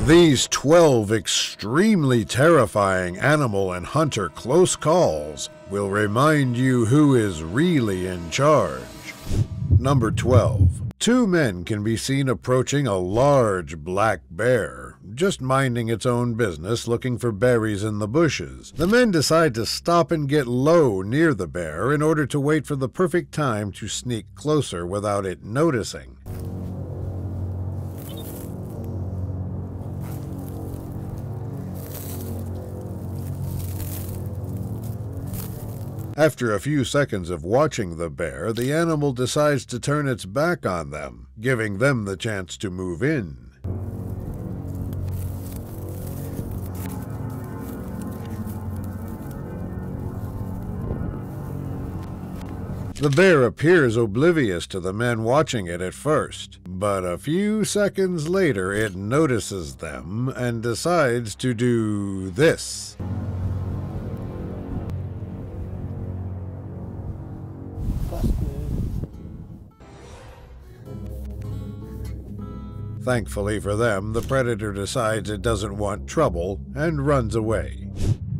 These 12 extremely terrifying animal and hunter close calls will remind you who is really in charge. Number 12. Two men can be seen approaching a large black bear, just minding its own business looking for berries in the bushes. The men decide to stop and get low near the bear in order to wait for the perfect time to sneak closer without it noticing. After a few seconds of watching the bear, the animal decides to turn its back on them, giving them the chance to move in. The bear appears oblivious to the men watching it at first, but a few seconds later it notices them and decides to do this. Thankfully for them, the predator decides it doesn't want trouble and runs away.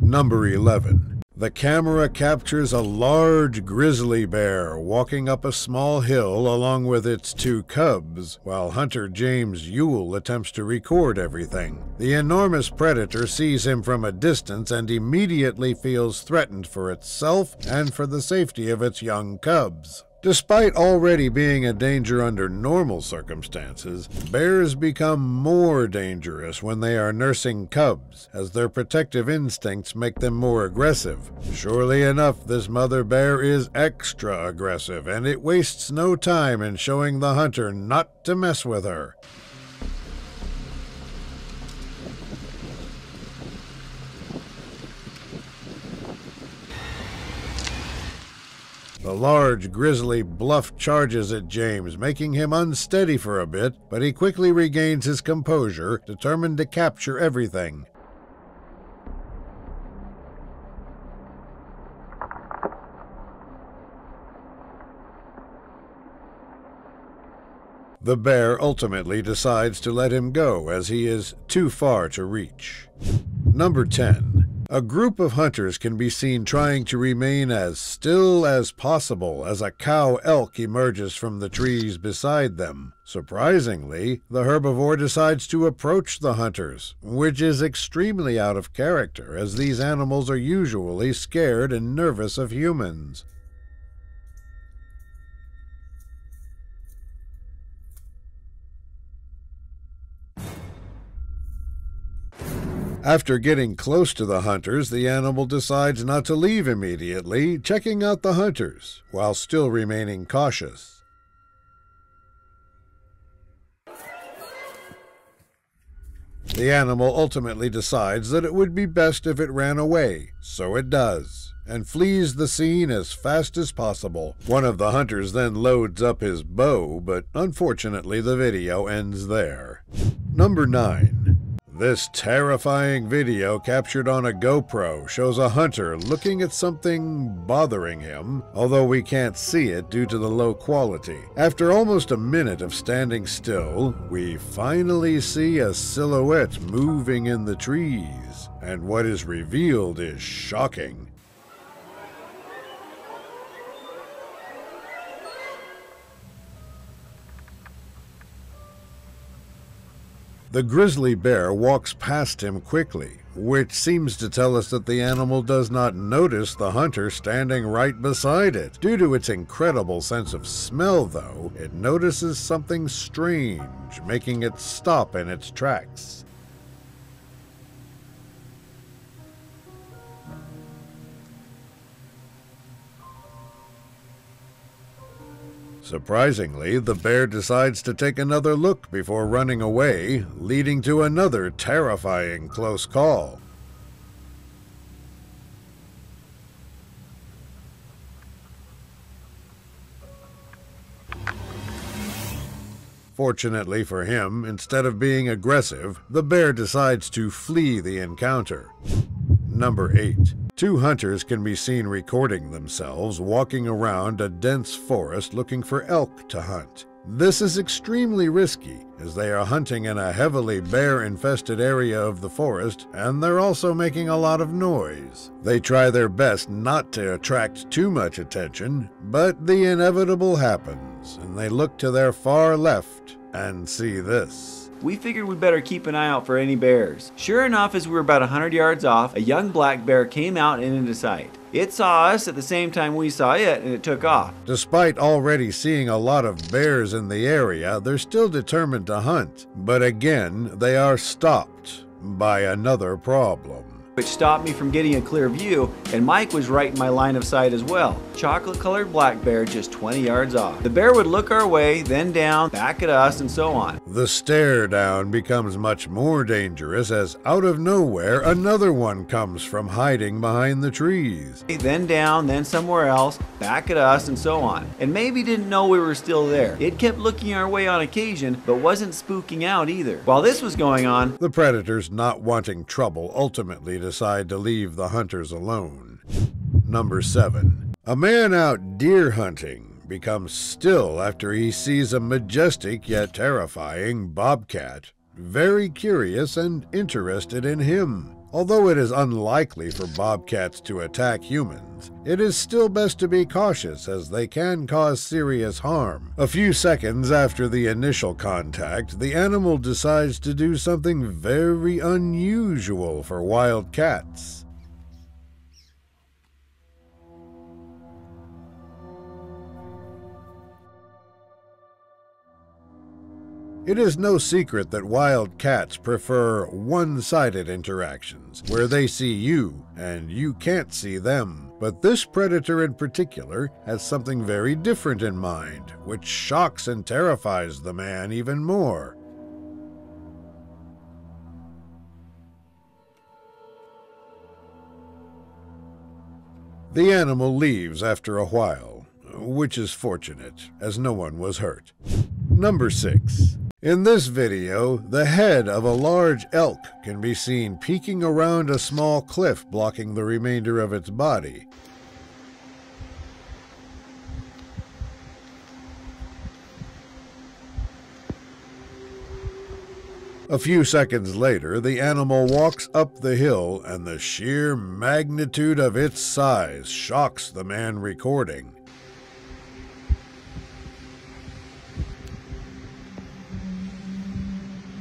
Number 11. The camera captures a large grizzly bear walking up a small hill along with its two cubs, while hunter James Ewell attempts to record everything. The enormous predator sees him from a distance and immediately feels threatened for itself and for the safety of its young cubs. Despite already being a danger under normal circumstances, bears become more dangerous when they are nursing cubs, as their protective instincts make them more aggressive. Surely enough, this mother bear is extra aggressive, and it wastes no time in showing the hunter not to mess with her. The large grizzly bluff charges at James, making him unsteady for a bit, but he quickly regains his composure, determined to capture everything. The bear ultimately decides to let him go, as he is too far to reach. Number 10. A group of hunters can be seen trying to remain as still as possible as a cow elk emerges from the trees beside them. Surprisingly, the herbivore decides to approach the hunters, which is extremely out of character, as these animals are usually scared and nervous of humans. After getting close to the hunters, the animal decides not to leave immediately, checking out the hunters, while still remaining cautious. The animal ultimately decides that it would be best if it ran away, so it does, and flees the scene as fast as possible. One of the hunters then loads up his bow, but unfortunately the video ends there. Number 9. This terrifying video captured on a GoPro shows a hunter looking at something bothering him, although we can't see it due to the low quality. After almost a minute of standing still, we finally see a silhouette moving in the trees, and what is revealed is shocking. The grizzly bear walks past him quickly, which seems to tell us that the animal does not notice the hunter standing right beside it. Due to its incredible sense of smell, though, it notices something strange, making it stop in its tracks. Surprisingly, the bear decides to take another look before running away, leading to another terrifying close call. Fortunately for him, instead of being aggressive, the bear decides to flee the encounter. Number 8. Two hunters can be seen recording themselves walking around a dense forest looking for elk to hunt. This is extremely risky, as they are hunting in a heavily bear-infested area of the forest, and they're also making a lot of noise. They try their best not to attract too much attention, but the inevitable happens, and they look to their far left and see this. We figured we'd better keep an eye out for any bears. Sure enough, as we were about 100 yards off, a young black bear came out and into sight. It saw us at the same time we saw it, and it took off. Despite already seeing a lot of bears in the area, they're still determined to hunt. But again, they are stopped by another problem, which stopped me from getting a clear view, and Mike was right in my line of sight as well. Chocolate-colored black bear just 20 yards off. The bear would look our way, then down, back at us, and so on. The stare down becomes much more dangerous as out of nowhere another one comes from hiding behind the trees. Then down, then somewhere else, back at us, and so on. And maybe didn't know we were still there. It kept looking our way on occasion, but wasn't spooking out either. While this was going on, the predators, not wanting trouble, ultimately decide to leave the hunters alone. Number 7. A man out deer hunting becomes still after he sees a majestic yet terrifying bobcat, very curious and interested in him. Although it is unlikely for bobcats to attack humans, it is still best to be cautious as they can cause serious harm. A few seconds after the initial contact, the animal decides to do something very unusual for wild cats. It is no secret that wild cats prefer one-sided interactions, where they see you and you can't see them. But this predator in particular has something very different in mind, which shocks and terrifies the man even more. The animal leaves after a while, which is fortunate, as no one was hurt. Number 6. In this video, the head of a large elk can be seen peeking around a small cliff blocking the remainder of its body. A few seconds later, the animal walks up the hill, and the sheer magnitude of its size shocks the man recording.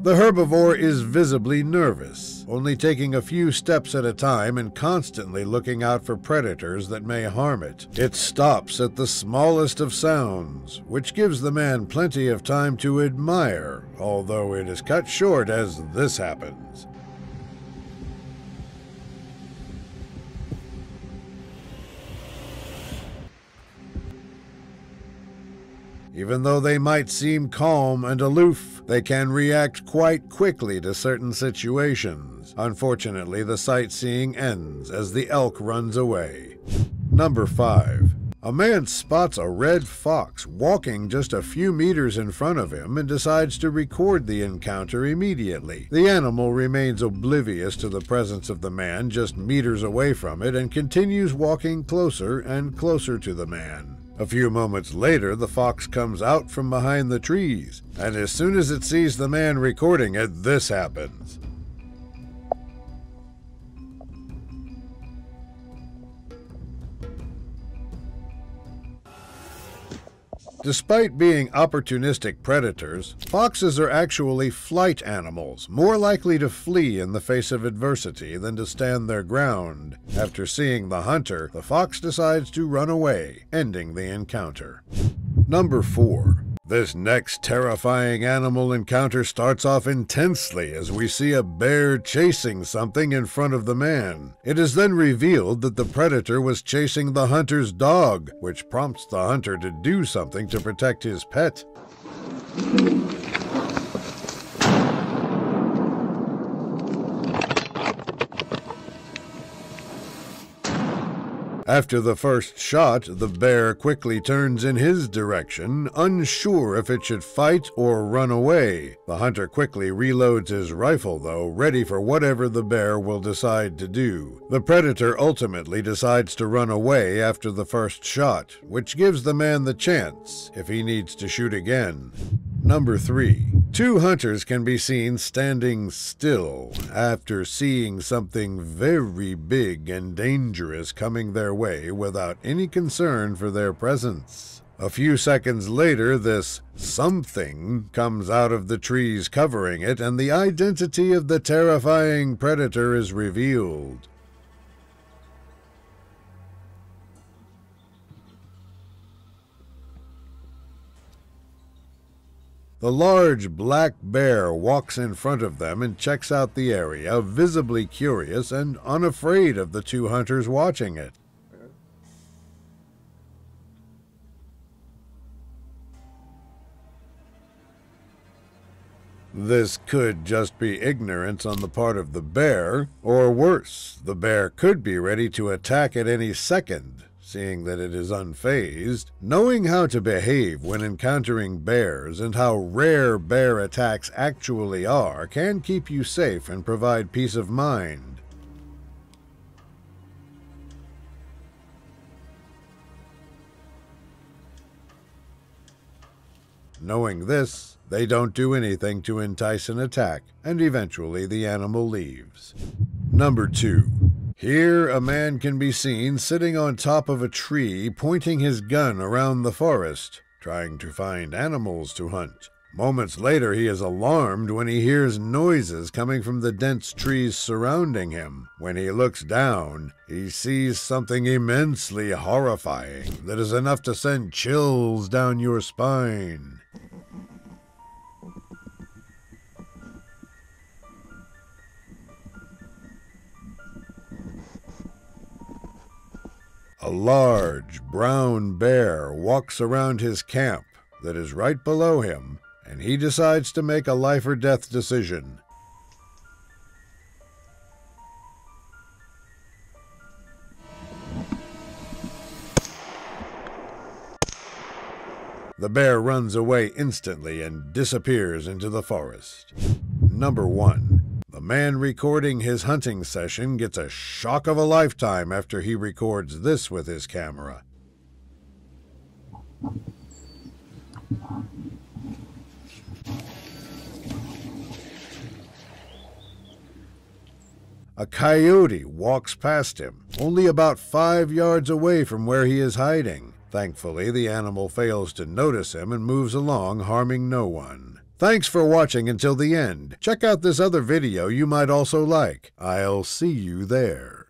The herbivore is visibly nervous, only taking a few steps at a time and constantly looking out for predators that may harm it. It stops at the smallest of sounds, which gives the man plenty of time to admire, although it is cut short as this happens. Even though they might seem calm and aloof, they can react quite quickly to certain situations. Unfortunately, the sightseeing ends as the elk runs away. Number 5. A man spots a red fox walking just a few meters in front of him and decides to record the encounter immediately. The animal remains oblivious to the presence of the man just meters away from it and continues walking closer and closer to the man. A few moments later, the fox comes out from behind the trees, and as soon as it sees the man recording it, this happens. Despite being opportunistic predators, foxes are actually flight animals, more likely to flee in the face of adversity than to stand their ground. After seeing the hunter, the fox decides to run away, ending the encounter. Number 4. This next terrifying animal encounter starts off intensely as we see a bear chasing something in front of the man. It is then revealed that the predator was chasing the hunter's dog, which prompts the hunter to do something to protect his pet. After the first shot, the bear quickly turns in his direction, unsure if it should fight or run away. The hunter quickly reloads his rifle, though, ready for whatever the bear will decide to do. The predator ultimately decides to run away after the first shot, which gives the man the chance if he needs to shoot again. Number 3. Two hunters can be seen standing still after seeing something very big and dangerous coming their way without any concern for their presence. A few seconds later, this something comes out of the trees covering it, and the identity of the terrifying predator is revealed. The large black bear walks in front of them and checks out the area, visibly curious and unafraid of the two hunters watching it. This could just be ignorance on the part of the bear, or worse, the bear could be ready to attack at any second, seeing that it is unfazed. Knowing how to behave when encountering bears and how rare bear attacks actually are can keep you safe and provide peace of mind. Knowing this, they don't do anything to entice an attack, and eventually the animal leaves. Number 2. Here, a man can be seen sitting on top of a tree, pointing his gun around the forest, trying to find animals to hunt. Moments later, he is alarmed when he hears noises coming from the dense trees surrounding him. When he looks down, he sees something immensely horrifying that is enough to send chills down your spine. A large brown bear walks around his camp that is right below him, and he decides to make a life or death decision. The bear runs away instantly and disappears into the forest. Number 1. The man recording his hunting session gets a shock of a lifetime after he records this with his camera. A coyote walks past him, only about 5 yards away from where he is hiding. Thankfully, the animal fails to notice him and moves along, harming no one. Thanks for watching until the end. Check out this other video you might also like. I'll see you there.